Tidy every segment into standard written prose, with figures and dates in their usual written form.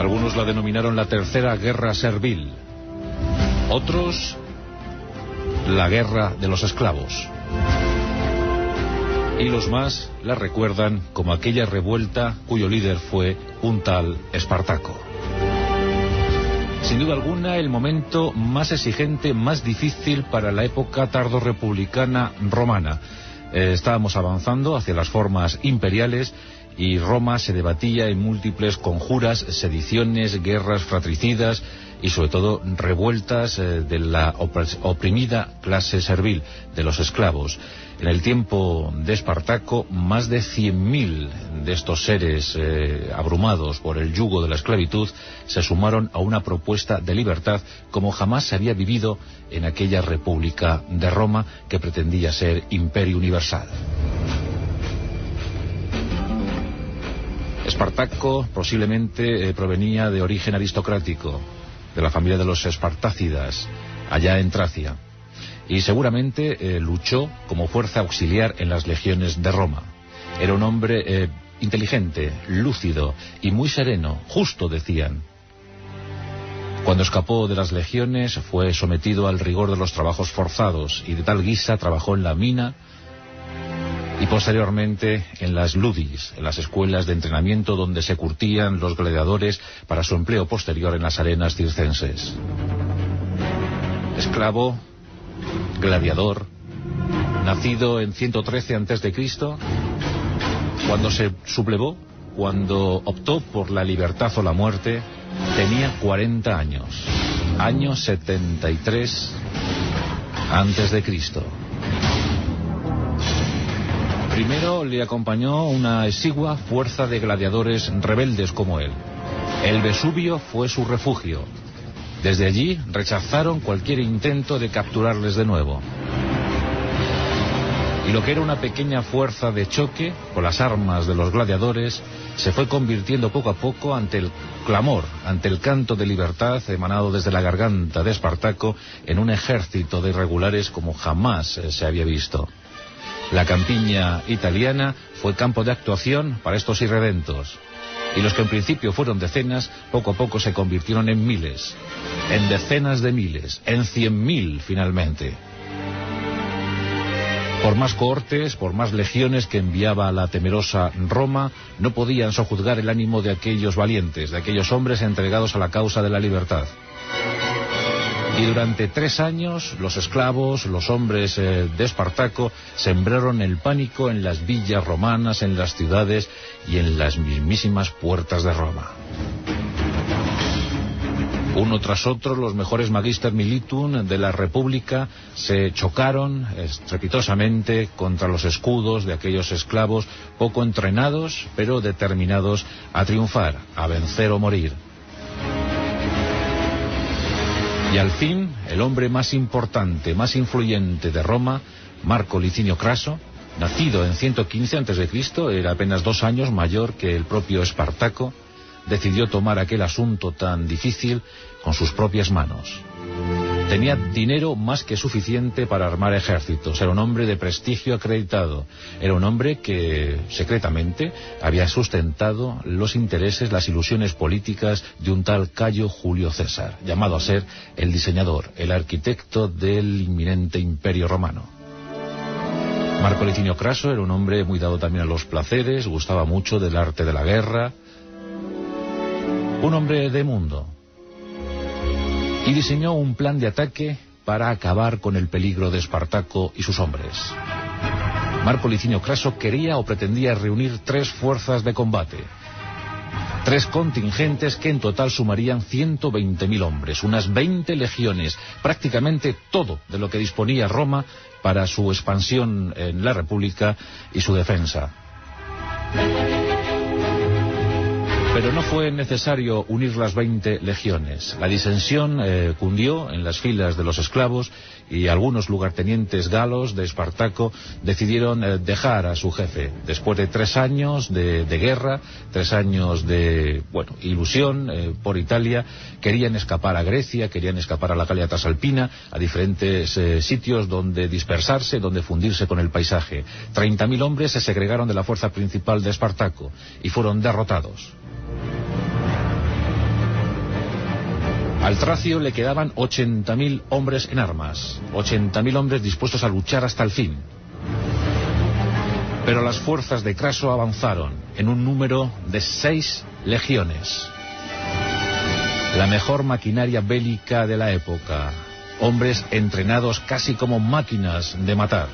Algunos la denominaron la Tercera Guerra Servil. Otros, la Guerra de los Esclavos. Y los más la recuerdan como aquella revuelta cuyo líder fue un tal Espartaco. Sin duda alguna, el momento más exigente, más difícil para la época tardorrepublicana romana. Estábamos avanzando hacia las formas imperiales y Roma se debatía en múltiples conjuras, sediciones, guerras fratricidas y sobre todo revueltas de la oprimida clase servil, de los esclavos. En el tiempo de Espartaco, más de 100.000 de estos seres abrumados por el yugo de la esclavitud se sumaron a una propuesta de libertad como jamás se había vivido en aquella república de Roma que pretendía ser imperio universal. Espartaco posiblemente provenía de origen aristocrático, de la familia de los espartácidas, allá en Tracia, y seguramente luchó como fuerza auxiliar en las legiones de Roma. Era un hombre inteligente, lúcido y muy sereno, justo decían. Cuando escapó de las legiones fue sometido al rigor de los trabajos forzados y de tal guisa trabajó en la mina y posteriormente en las ludis, en las escuelas de entrenamiento donde se curtían los gladiadores para su empleo posterior en las arenas circenses. Esclavo, gladiador, nacido en 113 a.C., cuando se sublevó, cuando optó por la libertad o la muerte, tenía 40 años, año 73 a.C. Primero le acompañó una exigua fuerza de gladiadores rebeldes como él. El Vesubio fue su refugio. Desde allí rechazaron cualquier intento de capturarles de nuevo. Y lo que era una pequeña fuerza de choque con las armas de los gladiadores se fue convirtiendo poco a poco ante el clamor, ante el canto de libertad emanado desde la garganta de Espartaco en un ejército de irregulares como jamás se había visto. La campiña italiana fue campo de actuación para estos irredentos. Y los que en principio fueron decenas, poco a poco se convirtieron en miles, en decenas de miles, en 100.000 finalmente. Por más cohortes, por más legiones que enviaba la temerosa Roma, no podían sojuzgar el ánimo de aquellos valientes, de aquellos hombres entregados a la causa de la libertad. Y durante 3 años, los esclavos, los hombres de Espartaco, sembraron el pánico en las villas romanas, en las ciudades y en las mismísimas puertas de Roma. Uno tras otro, los mejores magister militum de la República se chocaron estrepitosamente contra los escudos de aquellos esclavos poco entrenados, pero determinados a triunfar, a vencer o morir. Y al fin, el hombre más importante, más influyente de Roma, Marco Licinio Craso, nacido en 115 a.C., era apenas 2 años mayor que el propio Espartaco, decidió tomar aquel asunto tan difícil con sus propias manos. Tenía dinero más que suficiente para armar ejércitos, era un hombre de prestigio acreditado, era un hombre que secretamente había sustentado los intereses, las ilusiones políticas de un tal Cayo Julio César, llamado a ser el diseñador, el arquitecto del inminente imperio romano. Marco Licinio Craso era un hombre muy dado también a los placeres, gustaba mucho del arte de la guerra, un hombre de mundo. Y diseñó un plan de ataque para acabar con el peligro de Espartaco y sus hombres. Marco Licinio Craso quería o pretendía reunir 3 fuerzas de combate, 3 contingentes que en total sumarían 120.000 hombres, unas 20 legiones, prácticamente todo de lo que disponía Roma para su expansión en la República y su defensa. Pero no fue necesario unir las 20 legiones. La disensión cundió en las filas de los esclavos y algunos lugartenientes galos de Espartaco decidieron dejar a su jefe. Después de 3 años de guerra, 3 años de ilusión por Italia, querían escapar a Grecia, querían escapar a la Galia Trasalpina, a diferentes sitios donde dispersarse, donde fundirse con el paisaje. 30.000 hombres se segregaron de la fuerza principal de Espartaco y fueron derrotados. Al Tracio le quedaban 80.000 hombres en armas, 80.000 hombres dispuestos a luchar hasta el fin. Pero las fuerzas de Craso avanzaron en un número de 6 legiones. La mejor maquinaria bélica de la época. Hombres entrenados casi como máquinas de matar.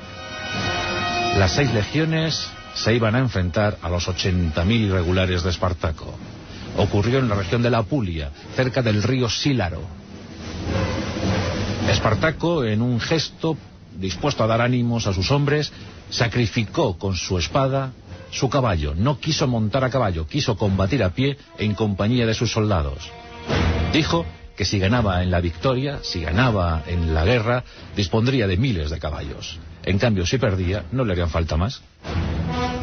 Las 6 legiones se iban a enfrentar a los 80.000 irregulares de Espartaco. Ocurrió en la región de la Apulia, cerca del río Sílaro. Espartaco, en un gesto dispuesto a dar ánimos a sus hombres, sacrificó con su espada su caballo. No quiso montar a caballo, quiso combatir a pie en compañía de sus soldados. Dijo que si ganaba en la victoria, si ganaba en la guerra, dispondría de miles de caballos. En cambio, si perdía, no le harían falta más.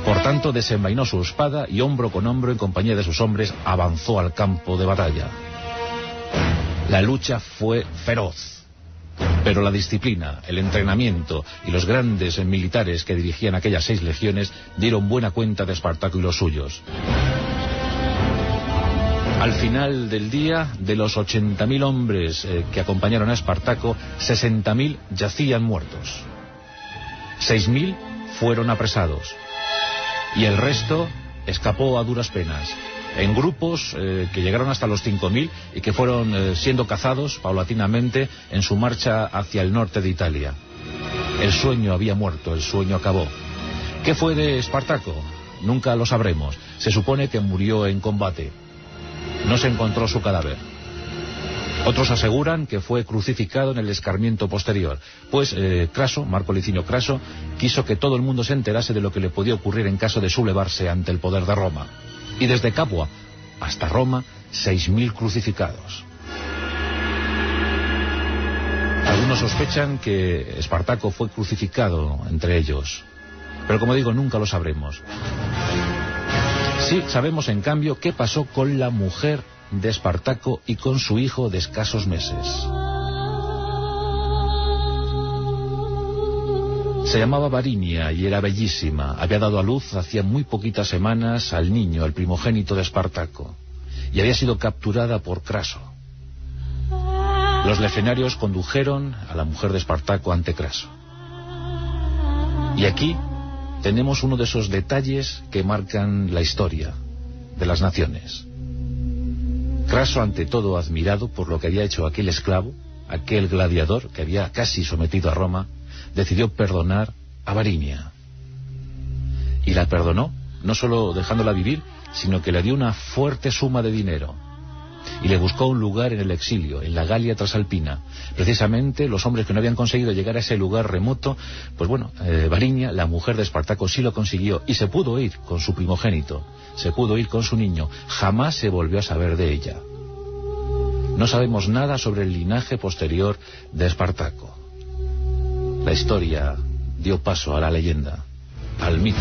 Por tanto, desenvainó su espada y hombro con hombro, en compañía de sus hombres, avanzó al campo de batalla. La lucha fue feroz, pero la disciplina, el entrenamiento y los grandes militares que dirigían aquellas 6 legiones dieron buena cuenta de Espartaco y los suyos. Al final del día, de los 80.000 hombres que acompañaron a Espartaco, 60.000 yacían muertos. 6.000 fueron apresados. Y el resto escapó a duras penas, en grupos que llegaron hasta los 5.000 y que fueron siendo cazados paulatinamente en su marcha hacia el norte de Italia. El sueño había muerto, el sueño acabó. ¿Qué fue de Espartaco? Nunca lo sabremos. Se supone que murió en combate. No se encontró su cadáver. Otros aseguran que fue crucificado en el escarmiento posterior, pues Craso, Marco Licinio Craso, quiso que todo el mundo se enterase de lo que le podía ocurrir en caso de sublevarse ante el poder de Roma. Y desde Capua hasta Roma, 6.000 crucificados. Algunos sospechan que Espartaco fue crucificado entre ellos, pero como digo, nunca lo sabremos. Sí sabemos, en cambio, qué pasó con la mujer de Espartaco y con su hijo de escasos meses. Se llamaba Varinia y era bellísima. Había dado a luz hacía muy poquitas semanas al niño, el primogénito de Espartaco, y había sido capturada por Craso. Los legionarios condujeron a la mujer de Espartaco ante Craso. Y aquí tenemos uno de esos detalles que marcan la historia de las naciones. Craso, ante todo admirado por lo que había hecho aquel esclavo, aquel gladiador que había casi sometido a Roma, decidió perdonar a Varinia. Y la perdonó, no solo dejándola vivir, sino que le dio una fuerte suma de dinero. Y le buscó un lugar en el exilio, en la Galia Trasalpina. Precisamente los hombres que no habían conseguido llegar a ese lugar remoto, pues bueno, Varinia, la mujer de Espartaco, sí lo consiguió y se pudo ir con su primogénito, se pudo ir con su niño. Jamás se volvió a saber de ella. No sabemos nada sobre el linaje posterior de Espartaco. La historia dio paso a la leyenda, al mito.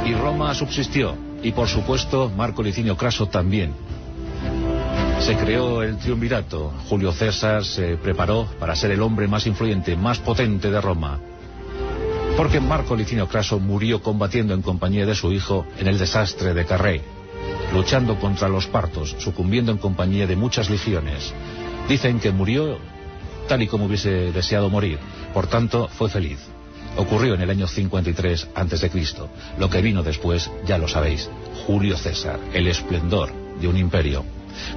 Y Roma subsistió. Y por supuesto, Marco Licinio Craso también. Se creó el triunvirato. Julio César se preparó para ser el hombre más influyente, más potente de Roma. Porque Marco Licinio Craso murió combatiendo en compañía de su hijo en el desastre de Carrhae, luchando contra los partos, sucumbiendo en compañía de muchas legiones. Dicen que murió tal y como hubiese deseado morir, por tanto fue feliz. Ocurrió en el año 53 a.C. Lo que vino después, ya lo sabéis, Julio César, el esplendor de un imperio.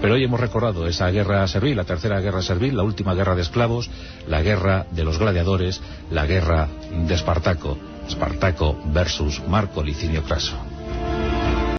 Pero hoy hemos recordado esa guerra servil, la tercera guerra servil, la última guerra de esclavos, la guerra de los gladiadores, la guerra de Espartaco. Espartaco versus Marco Licinio Craso.